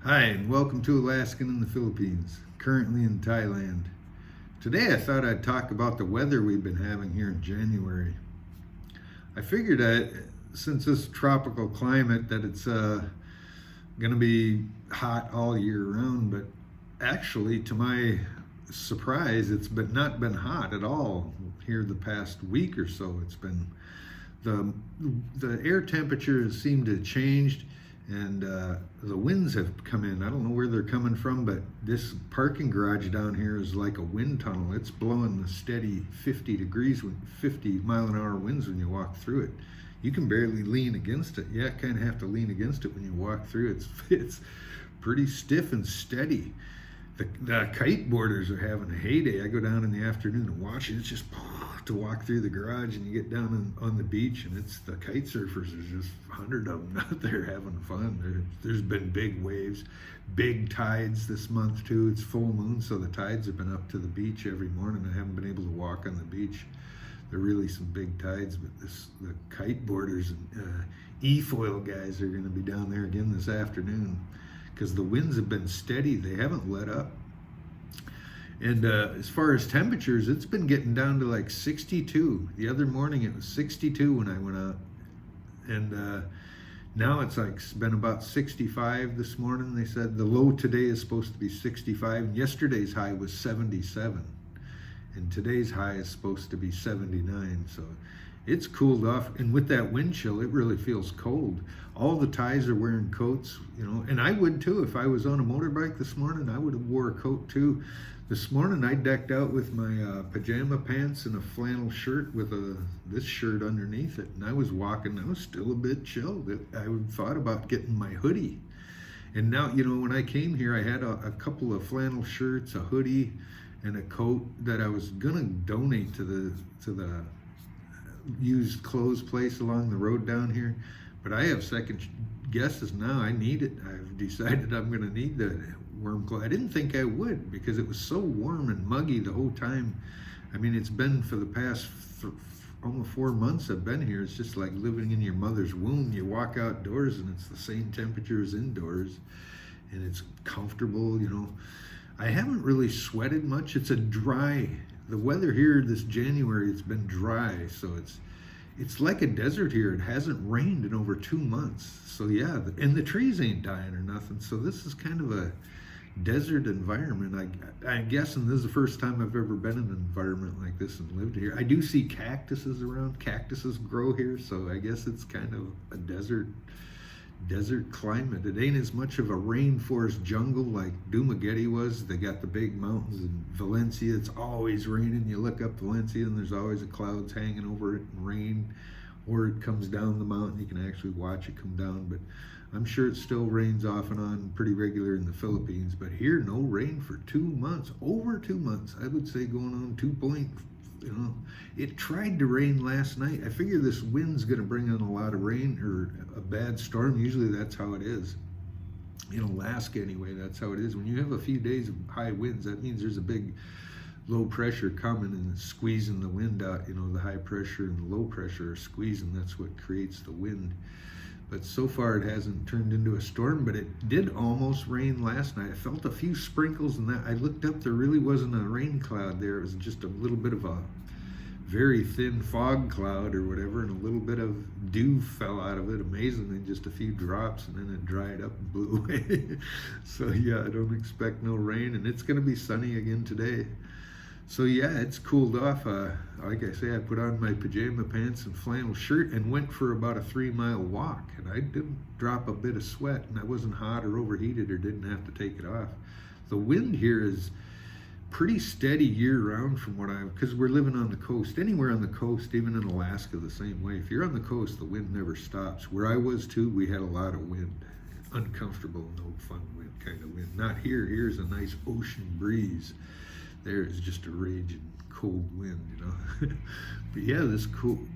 Hi, and welcome to Alaskan in the Philippines, currently in Thailand. Today I thought I'd talk about the weather we've been having here in January. I figured that since this tropical climate that it's going to be hot all year round, but actually to my surprise it's not been hot at all here the past week or so. It's been the the air temperatures seem to have changed, and the winds have come in. I don't know where they're coming from, but this parking garage down here is like a wind tunnel. It's blowing the steady 50 degrees, 50 mile an hour winds when you walk through it. You can barely lean against it. Yeah, kind of have to lean against it when you walk through it. It's pretty stiff and steady. The kite boarders are having a heyday. I go down in the afternoon and watch it. It's just to walk through the garage, and you get down on the beach, and it's the kite surfers. There's just 100 of them out there having fun. There's been big waves, big tides this month too. It's full moon, so the tides have been up to the beach every morning. I haven't been able to walk on the beach. There are really some big tides, but the kite boarders and e-foil guys are going to be down there again this afternoon because the winds have been steady. They haven't let up. And as far as temperatures, it's been getting down to like 62. The other morning it was 62 when I went out. And now it's been about 65 this morning. They said the low today is supposed to be 65. And yesterday's high was 77. And today's high is supposed to be 79. So it's cooled off. And with that wind chill, it really feels cold. All the Thais are wearing coats, and I would too. If I was on a motorbike this morning, I would have wore a coat too. This morning I decked out with my pajama pants and a flannel shirt with this shirt underneath it. And I was walking, I was still a bit chilled. I thought about getting my hoodie. And now, when I came here, I had a couple of flannel shirts, a hoodie, and a coat that I was gonna donate to the used clothes place along the road down here. But I have second guesses now. I need it. I've decided I'm going to need the warm clothes. I didn't think I would because it was so warm and muggy the whole time. I mean, it's been for the past almost 4 months I've been here. It's just like living in your mother's womb. You walk outdoors and it's the same temperature as indoors, and it's comfortable. I haven't really sweated much. It's the weather here this January, it's been dry, so it's like a desert here. It hasn't rained in over 2 months. So yeah, and the trees ain't dying or nothing. So this is kind of a desert environment. I'm guessing this is the first time I've ever been in an environment like this and lived here. I do see cactuses around. Cactuses grow here, so I guess it's kind of a desert climate. It ain't as much of a rainforest jungle like Dumaguete was. They got the big mountains in Valencia. It's always raining. You look up Valencia and there's always the clouds hanging over it and rain, or it comes down the mountain. You can actually watch it come down, but I'm sure it still rains off and on pretty regular in the Philippines. But here, no rain for 2 months, over 2 months. I would say going on 2 point. It tried to rain last night. I figure this wind's going to bring in a lot of rain or a bad storm. Usually that's how it is. In Alaska anyway, that's how it is. When you have a few days of high winds, that means there's a big low pressure coming and squeezing the wind out. The high pressure and the low pressure are squeezing. That's what creates the wind. But so far it hasn't turned into a storm, but it did almost rain last night. I felt a few sprinkles, and that I looked up, there really wasn't a rain cloud there. It was just a little bit of a very thin fog cloud or whatever, and a little bit of dew fell out of it, amazingly, just a few drops, and then it dried up and blew away. So yeah, I don't expect no rain, and it's gonna be sunny again today. So yeah, it's cooled off. Like I say, I put on my pajama pants and flannel shirt and went for about a 3-mile walk, and I didn't drop a bit of sweat, and I wasn't hot or overheated or didn't have to take it off. The wind here is pretty steady year round because we're living on the coast. Anywhere on the coast, even in Alaska, the same way. If you're on the coast, the wind never stops. Where I was too, we had a lot of wind. Uncomfortable, no fun wind kind of wind. Not here. Here's a nice ocean breeze. There is just a raging cold wind, But yeah, this cool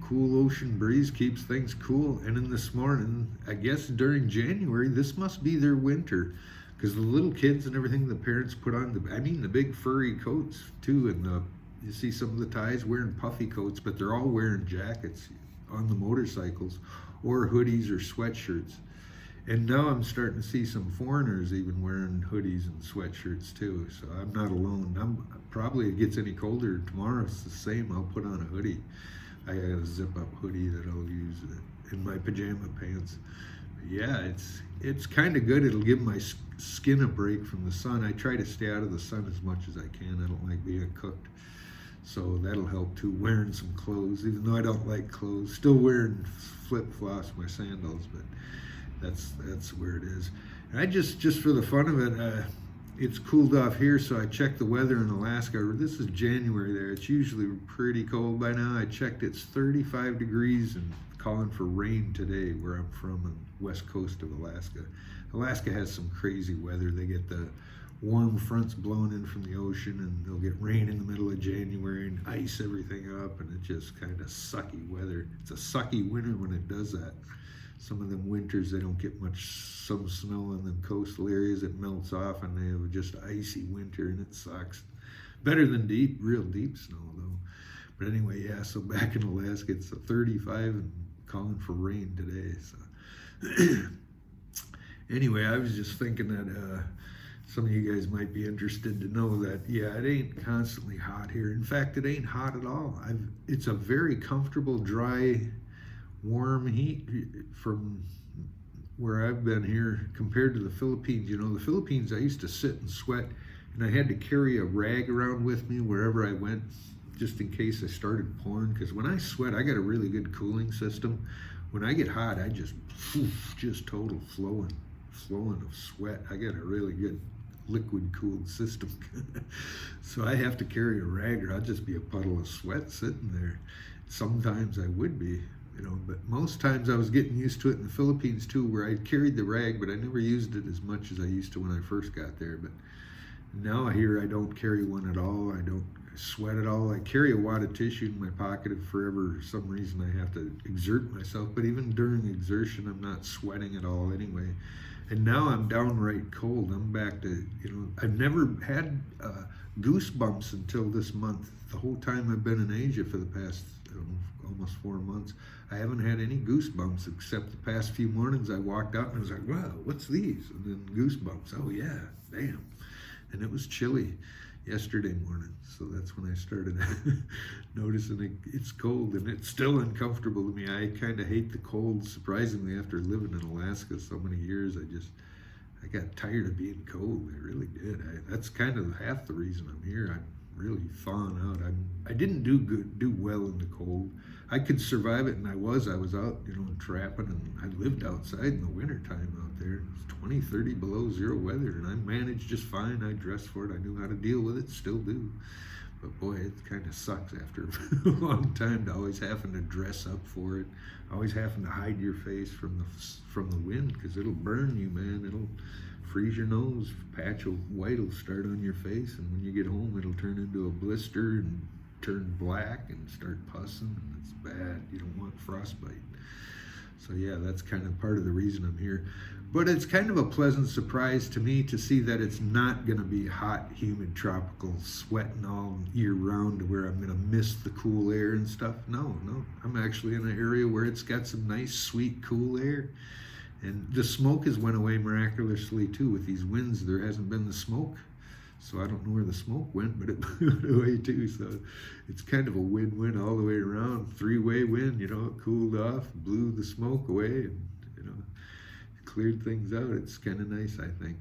ocean breeze keeps things cool. And in this morning, I guess during January, this must be their winter, because the little kids and everything, the parents put on the big furry coats too. And you see some of the Thais wearing puffy coats, but they're all wearing jackets on the motorcycles or hoodies or sweatshirts. And now I'm starting to see some foreigners even wearing hoodies and sweatshirts too. So I'm not alone. I'm probably, it gets any colder tomorrow, it's the same. I'll put on a hoodie. I got a zip up hoodie that I'll use in my pajama pants. But yeah, it's kind of good. It'll give my skin a break from the sun. I try to stay out of the sun as much as I can. I don't like being cooked. So that'll help too. Wearing some clothes, even though I don't like clothes. Still wearing flip-flops, my sandals, but that's where it is. And I just for the fun of it, it's cooled off here, so I checked the weather in Alaska. This is January there. It's usually pretty cold by now. I checked, it's 35 degrees and calling for rain today where I'm from on the west coast of Alaska. Alaska has some crazy weather. They get the warm fronts blowing in from the ocean, and they'll get rain in the middle of January and ice everything up, and it's just kind of sucky weather. It's a sucky winter when it does that. Some of them winters, they don't get some snow in the coastal areas. It melts off and they have just icy winter, and it sucks. Better than real deep snow though. But anyway, yeah, so back in Alaska, it's a 35 and calling for rain today. So anyway, I was just thinking that some of you guys might be interested to know that, yeah, it ain't constantly hot here. In fact, it ain't hot at all. It's a very comfortable, dry, warm heat from where I've been here compared to the Philippines. You know, the Philippines, I used to sit and sweat, and I had to carry a rag around with me wherever I went, just in case I started pouring. Because when I sweat, I got a really good cooling system. When I get hot, I just total flowing of sweat. I got a really good liquid cooled system. So I have to carry a rag, or I'll just be a puddle of sweat sitting there. Sometimes I would be, you know, but most times I was getting used to it in the Philippines too, where I carried the rag, but I never used it as much as I used to when I first got there. But now here I don't carry one at all. I don't sweat at all. I carry a wad of tissue in my pocket if for some reason I have to exert myself, but even during exertion I'm not sweating at all anyway. And now I'm downright cold. I'm back to, you know, I've never had goosebumps until this month. The whole time I've been in Asia for the past almost 4 months, I haven't had any goosebumps except the past few mornings I walked out and I was like, wow, what's these? And then goosebumps. Oh yeah, damn. And it was chilly yesterday morning, so that's when I started noticing it's cold, and it's still uncomfortable to me. I kind of hate the cold, surprisingly, after living in Alaska so many years. I got tired of being cold. I really did. That's kind of half the reason I'm here. I'm really thawing out. I didn't do well in the cold. I could survive it, and I was out, you know, trapping, and I lived outside in the winter time out there. It was 20, 30 below zero weather, and I managed just fine. I dressed for it. I knew how to deal with it, still do. But boy, it kind of sucks after a long time to always having to dress up for it, always having to hide your face from the wind, because it'll burn you, man. It'll freeze your nose. Patch of white will start on your face, and when you get home, it'll turn into a blister and turn black and start pussing, and it's bad. You don't want frostbite. So yeah, that's kind of part of the reason I'm here. But it's kind of a pleasant surprise to me to see that it's not going to be hot, humid, tropical, sweating all year round to where I'm going to miss the cool air and stuff. No, I'm actually in an area where it's got some nice, sweet, cool air. And the smoke has went away miraculously too. With these winds, there hasn't been the smoke. So I don't know where the smoke went, but it went away too. So it's kind of a win-win all the way around. Three-way win, you know, it cooled off, blew the smoke away, and, you know, cleared things out. It's kind of nice, I think.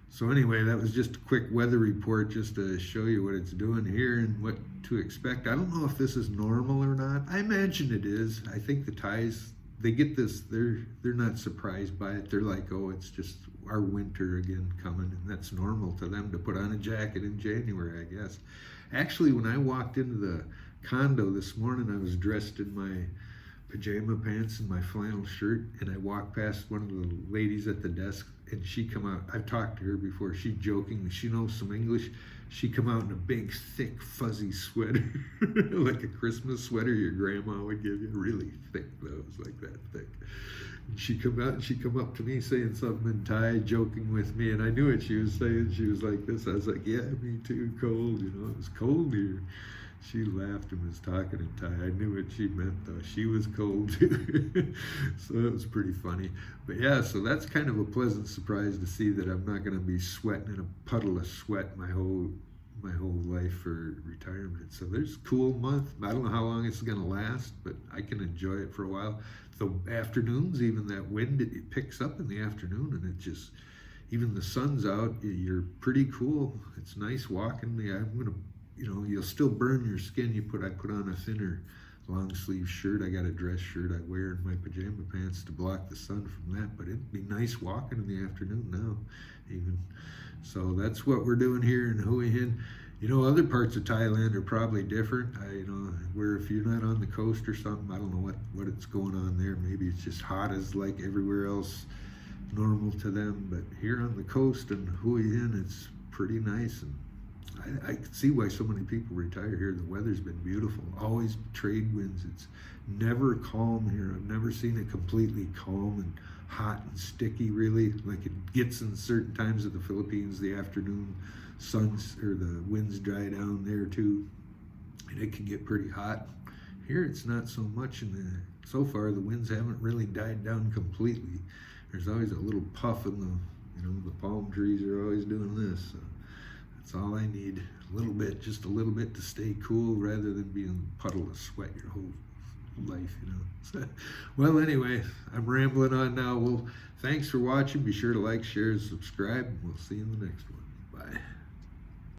So anyway, that was just a quick weather report just to show you what it's doing here and what to expect. I don't know if this is normal or not. I imagine it is. I think the Thais, they get this, they're not surprised by it. They're like, oh, it's just our winter again coming, and that's normal to them to put on a jacket in January, I guess. Actually, when I walked into the condo this morning, I was dressed in my pajama pants and my flannel shirt, and I walked past one of the ladies at the desk, and she come out. I've talked to her before. She joking, she knows some English. She come out in a big, thick, fuzzy sweater, like a Christmas sweater your grandma would give you. Really thick, though. It was like that thick. And she come out and she come up to me saying something in Thai, joking with me, and I knew what she was saying. She was like this. I was like, yeah, me too, cold. You know, it was cold here. She laughed and was talking in Thai. I knew what she meant though. She was cold too. So it was pretty funny. But yeah, so that's kind of a pleasant surprise to see that I'm not going to be sweating in a puddle of sweat my whole life for retirement. So there's a cool month. I don't know how long it's going to last, but I can enjoy it for a while. The afternoons, even that wind, it picks up in the afternoon, and it just, even the sun's out, you're pretty cool. It's nice walking. I'm gonna, you'll still burn your skin. I put on a thinner long sleeve shirt. I got a dress shirt I wear in my pajama pants to block the sun from that, but it'd be nice walking in the afternoon now even. So that's what we're doing here in Hua Hin. Other parts of Thailand are probably different. Where if you're not on the coast or something, I don't know what it's going on there. Maybe it's just hot as like everywhere else, normal to them. But here on the coast in Hua Hin, it's pretty nice, and I can see why so many people retire here. The weather's been beautiful. Always trade winds. It's never calm here. I've never seen it completely calm and hot and sticky, really, like it gets in certain times of the Philippines. The afternoon suns or the winds dry down there too, and it can get pretty hot. Here it's not so much, and so far the winds haven't really died down completely. There's always a little puff in the palm trees are always doing this. So that's all I need. Just a little bit to stay cool rather than being a puddle of sweat your whole life, So, well, anyway, I'm rambling on now. Well, thanks for watching. Be sure to like, share, and subscribe. We'll see you in the next one. Bye.